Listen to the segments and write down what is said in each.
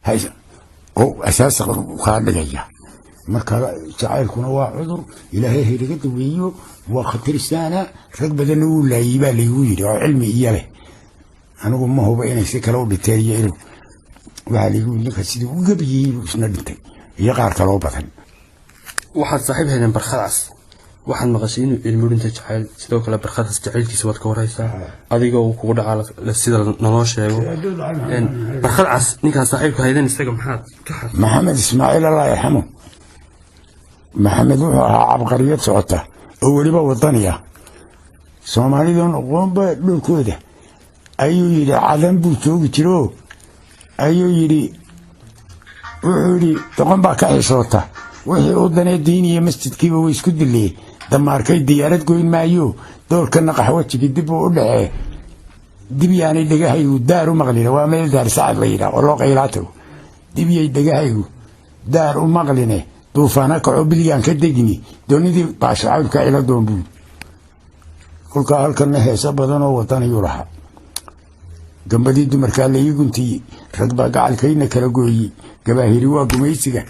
هاي أو أساس خالد جاية مركا جعل كنا وعذر إلى هي رجعت ويو وخطر السنة ركب ذنو لا يبالي ويري علمي إياه أنا أقول ما هو بين السكرة بالتالي وعلي يقول لك سيدي وقبي وسندتي يقار كلو بطن واحد صاحب هنا برخلاص واحد مغشين المولين تجعل سيدو كلا برخلاص جعل كيس واد كوريسا أديك وكود على السيد نلاش برخلاص نيكا صاحبك هيدين استقم محمد إسماعيل الله يرحمه محمد عبقرية صوته أولي بوطنية سومالي دون قوم بالكودة أيو يري عدم بوتوغ ترو أيو يري وحوري تقوم باكاي صوته وحي أودنا الدينية مسجد كيبا ويسكد اللي دماركي ديارات قوين مايو دور كنا قحوتك دبو ولا دبي يعني دقاهيو دارو مغلينا واميل دار سعد لينا ولو قيلاتو دبي دقاهيو دارو مغلينا دوفانا كعبليان كدقني دوني دي باشعاب كايلا دون بود كل كهال كنا هيسا بدنا وطني يروحا جنبدي دمركا اللي يقنتي رقبا قاعد كينا كلاقوي جباهيري واقميسيقا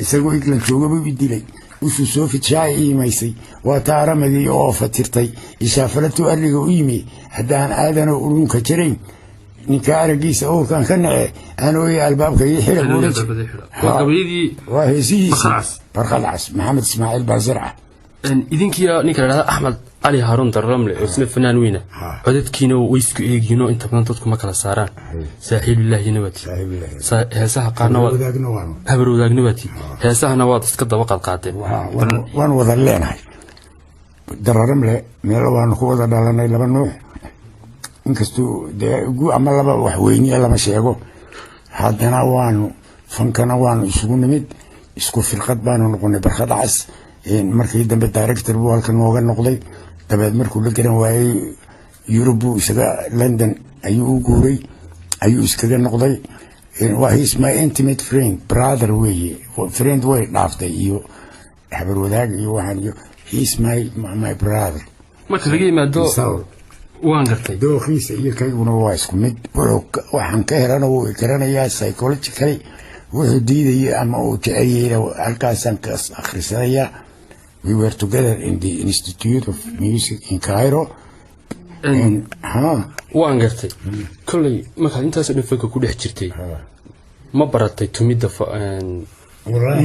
isagoo iglan joogaba bidilay usuu soo fidshaaci iimaysay waa taaramadii oo fatirtay ishaafalatu arriga u yimi haddaan aadanoo ulunka jirayn ninka aragiisa uurkan ka nace aan ooyay albaabka ii xira waa heesihiisi barqalcas maxamed ismaaciil baazirca idinkiya ninka la dhahda axmed cali haaruun darramle oo isna fanaan weyna codadkiina way isku eegiinoo inta badan dadku ma kala saaraan saaxiibullaahi nabati heesaha qaarna waa habar wadaag nabati heesahana waad iska daba qaadqaadeen waan wada leenahay darramle meel waanu ku wada dhalanay laba nuux inkastuu dee ugu ama laba wax weyniya lama sheego haddana waanu fankana waanu isugu nimid isku firqad baanu noqonay barqadcas markii dambe director buu halkan nooga noqday dabeed markuu la garan waayay Yurub buu isaga London ayuu u guuray ayuu iskaga noqday waa he's my intimate friend brother way friend way dhaaftay iyo habar wadaag iyo waxaan iyo he's my brother marka laga yimaado waan gartay dooqiisa iyo kayguna waa isku mid waxaan ka helana wuu garanayaa psychologically wuxuu diidayay ama uu jeceliyay halkaasaan ka akhrisanaya. We were together in the Institute of Music in Cairo. waan gartay kulay markaad intaas dhifka ku dhex jirtay ma baratay tumida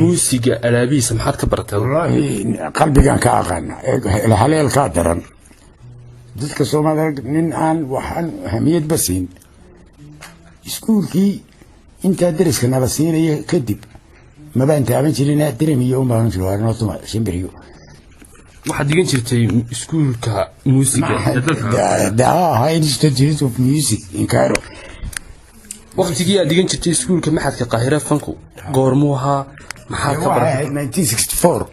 muusiga alaabiisa maxaad ka baratay wallahi qalbigan ka aqaan haleel ka daran dadka Soomaaliyeed nin aan waxaan hamiyad basin iskuulkii inta dariska nala siinay kadib ma baan taaban jirin dirimiyo ma aan joogaa nootuma shimbiriyo waxaad digan jirtay iskuulka muusiga high Institute of Music in Cairo waqtigii aad digan jirtay iskuulka maxadka Qaahira fanku goormuu ahaa maxaa ka baratay 1964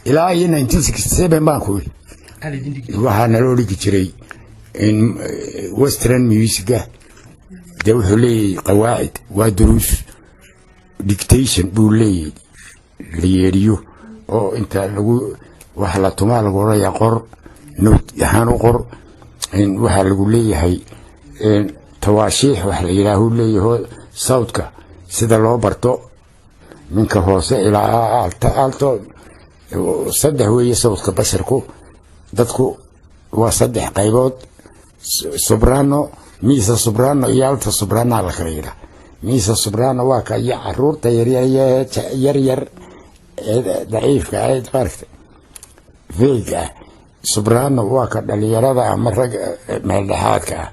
ilaa 1967 baan ku waxaana loo dhigi jiray in western music ده وحلي قواعد ودروس dictation بولي ليريو أو أنت لو وحلا تمال قرا يقر نوت يهانو قر إن وحلا قولي هاي إن تواشيح وحلا يلاهو لي هو صوتك سيدا لو برتو من كهوسة إلى آلتو صدق هو صوتك بشركو دتكو وصدق قيبود سوبرانو ميسا سوبرانو يالتا سوبرانو على خيرا ميسا سوبرانو واكا يا عرور تيريا ير ضعيف كايد فاركت فيجا سوبرانو واكا دليرada مرق ملحادكا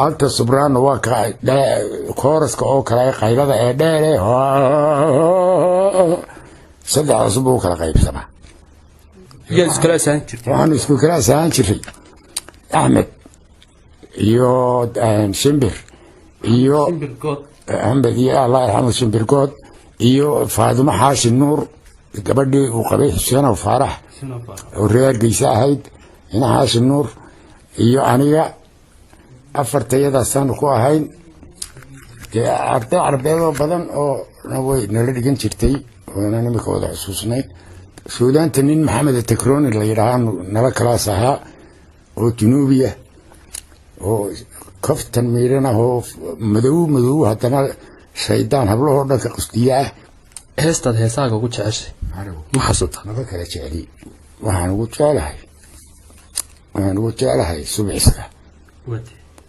التا سوبرانو واكا كورسكا او كلا قيلada ee dheer saddex cusub oo kala qaybsama waxaan isku kala saan jiray Ahmed iyo Shimbir iyo Ahmed iyo Allah yarhamu Shimbir God iyo Faaduma Xaashi Nuur gabadhii uu qabay Xuseen Faarax oo reer Geysa ahayd ina Xaashi Nuur iyo aniga afartayada sano ku ahayn arday arbeedo badan oo way nala dhigan jirtay oo nimika wada xusuusnay Suudaanta nin Maxamed Takrooni la yiraahdo nala kala saha oo Junuubiya oo kaftan miirana oo madow haddana shaydaan hablahoo dhanka qusdiyaa heestaad heesaaga ugu jeceshay ma xasuuta maba kala jecli waxaan ugu jeclahay subciska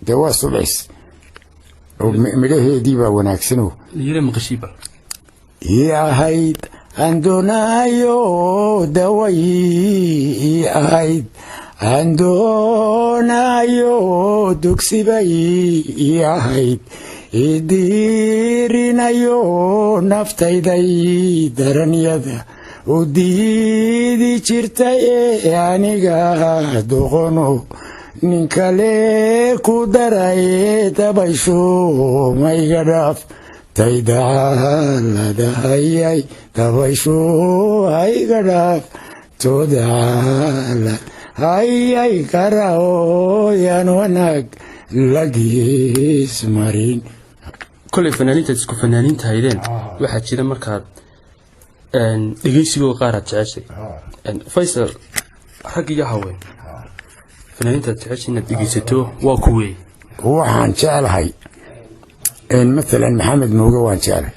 dee waa subcis oo midhaheedii baa wanaagsanoo yire maqashiiba ii ahayd aan doonaayo daway ii ahayd aan doonaayo dugsibay ii ahayd idiirinayo naftayday daranyada u diidi jirtay ee aniga doqono nin kale ku daraye dabaysho mayga dhaaf taydacaaladahayay dabaysho hayga dhaaf toodacaalad hayay karaooyaan wanaag lagiis marin kolay fanaaniintaad isku fanaaniinta haydeen waxaa jira markaad dhegeysigoo qaar aad jeceshay faysal rag iyo haween fanaaniintaad jeceshay inaad dhegeysato waa kuwey waxaan jeclahay مثلا محمد موجة وان جعله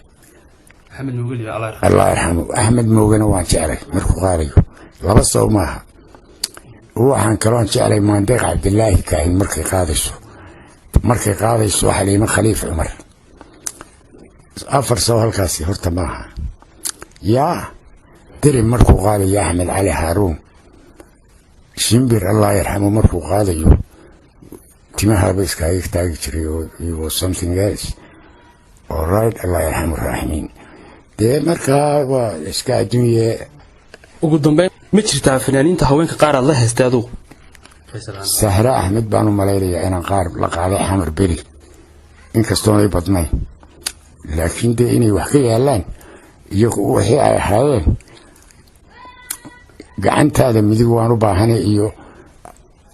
محمد موجة الله يرحمه أحمد موجة وان جعله مركو قاريو لبسه معها هو عن كلام جعله مهندق عبد الله كاين مركي قادسه حليمة خليفة عمر أفر سوى الكاسي هرت معها يا تري مركو قاري يا أحمد علي هارون شنبر الله يرحمه مركو قاريو تمها بس كايك تاجري was something else alright الله يرحمه الراحمين ده مركا واسكا الدنيا ugu dambeyn ma jirtaa fanaaniinta haweenka qaar aad la heystay adigu Sahra Ahmed baanu maleeyaa inaan qaar la qaaday xamar beri inkastoo ay badnay laakiin de inay wax ka yaalaan iyo wixii ay ahaayeen gacantaada midig waan u baahanay iyo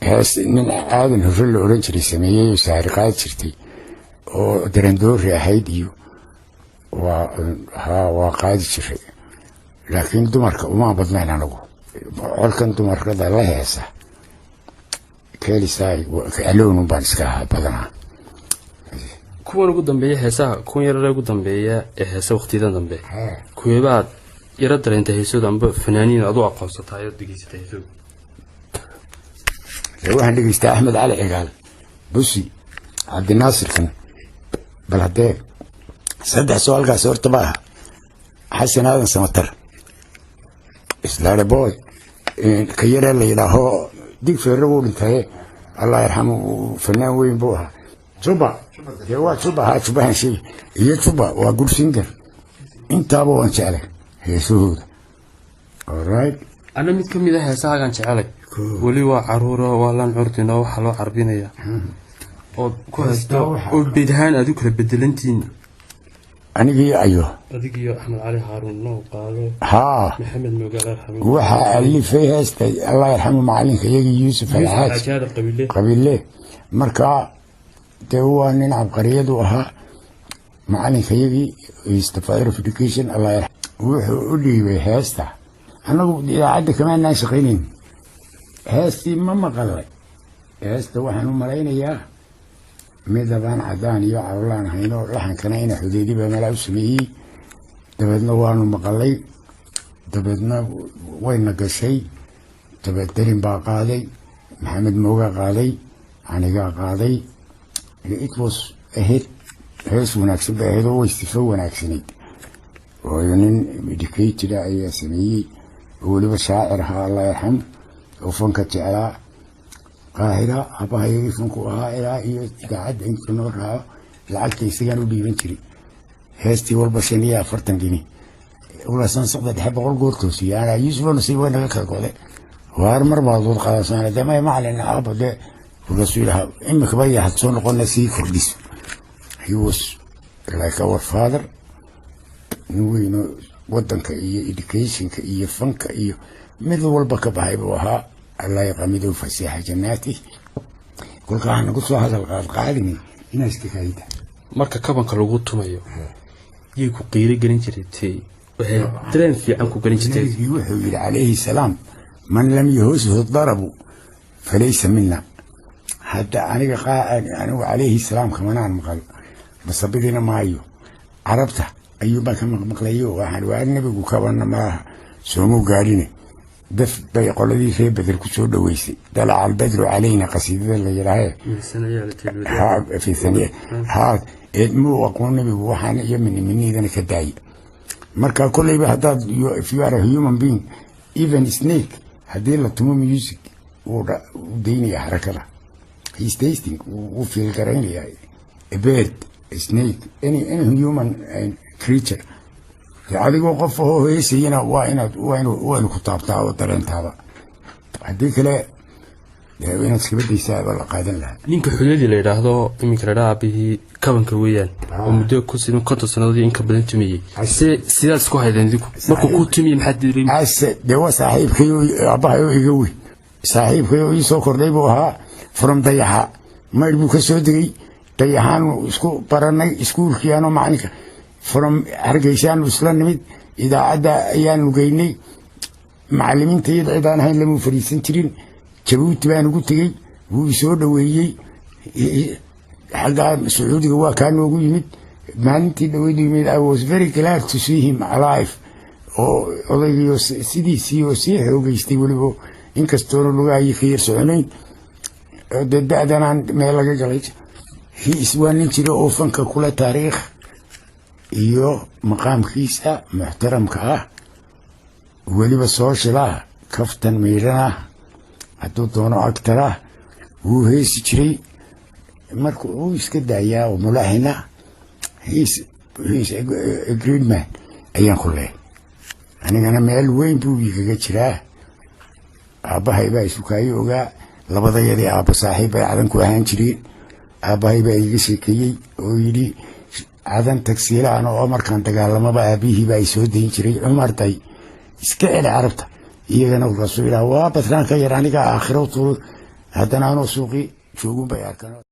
hees nin aadan hufil la oran jiray sameeyay saariqaad jirtay oo darandoori ahayd iyo waa qaadi jiray laakiin dumarka uma badnayn anagu colkan dumarka la heesa kelisay aloon baan iska badanaa kuwan ugu dambeeya heesaha kuwan yar ugu dambeeya ee heesa waqtiyadan dambe kuweebaad yara dareentay heesooda amba fanaaniin aad u aqoonsatay oo dhigeysatay heesooda waxaan dhigeystay Axmed Cali Cigaal Busi Cabdi Naasir kan balade saddex su'aalkaas horta baa Xasan Aadan Samatar islaare boy ka yara la yiraaho dig feero uu dhintay Allah yarhamu fanaan weyn buu ahaa Juba han shay iyo Juba waa good singer intaaba waan jeclay heesooda alright ana mid kamid ah heesaagan jeclay wali waa caruuro waa lan curdina waxa loo carbinaya oo ku haysto oo bidhaan aad u kala bedelantiin anigii adigiyo Axmed Cali Haaruun noo qaado Maxamed Moogaal Xabiib waxa alifay heestay Allah yarhamu macalinka yagi Yuusuf Alhaaj qabiile marka waa nin cabqariyadu ahaa macalinka yagi Institute of Education Allah yarhamu wuxuu u dhiibay heesta anagu idaacada kama shaqeyneen heesti ma maqalay heesta waxaan u malaynayaa midabaan cadaan iyo cawlaan hayno laxankana ina xudeediba mala u sameeyay dabadna waanu maqalay dabadna wayna gashay dabadarin baa qaaday Maxamed Mooga qaaday aniga qaaday it was a hit hees wanaagsan baa heedo way sifo wanaagsanay oo nin educated ayaa sameeyay waliba shaacir ahaa Allah yarham oo fanka jeclaa qaahira abahay fanku ahaa ilaa iyo idaacad inta noo raaco lacagta isagaan u dhiiban jiray heestii walba 45 gini wala san socda 100 goortoosii ana Yuusuf nasiib wayna ka go'day waar mar baad wad qaadasana damay macalin abade rasuulaha imika bay had soo noqon si kordhis he was like our father nuwayno wadanka iyo educationka iyo fanka iyo mid walba ka baxay buu ahaa Allah yaqamidu fasiixa jannati kulka aan ku soo hadal qaadini inay iskayda marka kabanka lagu tumayo yey ku qiire galin jirtay waxay dareen fiican ku galin jirtay wuxuu yiri alayhi salaam man lam yuhsu darabu falaysa minna hadda aniga anigu alayhi salaam kamanaan maqal basabidina maayo عربته أيوب كان مقليه وحن وأنا بيقولنا ما سومو قارينه دف بيقول لي في بدر كسود ويسي دلع البدر علينا قصيدة اللي جراها في ثانية هذا مو وقولنا بيوحنا يمني إذا كداي مركا كل يبي هذا if you are a human being even snake هذه لا تمو ميوزك وديني حركة he's tasting وفي القرين يعني a bird a snake any human creature هذا وقفه هو يسينا وين كتابته وترنتها هذيك لا وين تسكبت يساعد ولا قادن لها ninka xuladi la yiraahdo imika raabihi kabanka weeyaan oo muddo ku sidoo 50 sanadood in ka badan tumiyay sidaas ku haydeen diku markuu ku tumiyay maxaa diiray dewa saaxiibkayo abahayo iga weyn saaxiibkayo ii soo kordhay buu ahaa from dayaxa mayr buu ka soo degay dayaxan isku baranay iskuulkiyaano macallinka from hargeysaan isla nimid idaacada ayaan lugeynay macallimiinta iyadaan ahayn lama fariisan jirin jabuuti baan ugu tagay wuu soo dhaweeyay xagga Sacuudiga waa kaan ugu yimid maalintii dhaweeyay yimid I was very glad to see him alive odayo sidii oo si xoogaystay waliba inkastoo lugaay khayr soconayn dadaan meel laga galay he is one jiro oo fanka kula taariikh iyo maqaamkiisa muxtaramka ah waliba soo shilaa kaftan meerana hadduu doono agtara wuu heesi jiray markuu uu iska daayaa oo mulahina he's a great man ayaan ku leeyahay anigana meel weyn buu igaga jiraa aabahay baa isukaayo ogaa labadayadii aaba saaxiib ay cadan ku ahaan jireen aabahay baa iga sheekeeyey oo yidhi cadan tagsiilaan oo markaan dagaalamaba aabihii baa soo dayn jiray cumartay iska celi carabta iyagana rasuulaha waa badnaan ka yar aniga aakhiratu haddana aanu suuqi joogun bay arkaan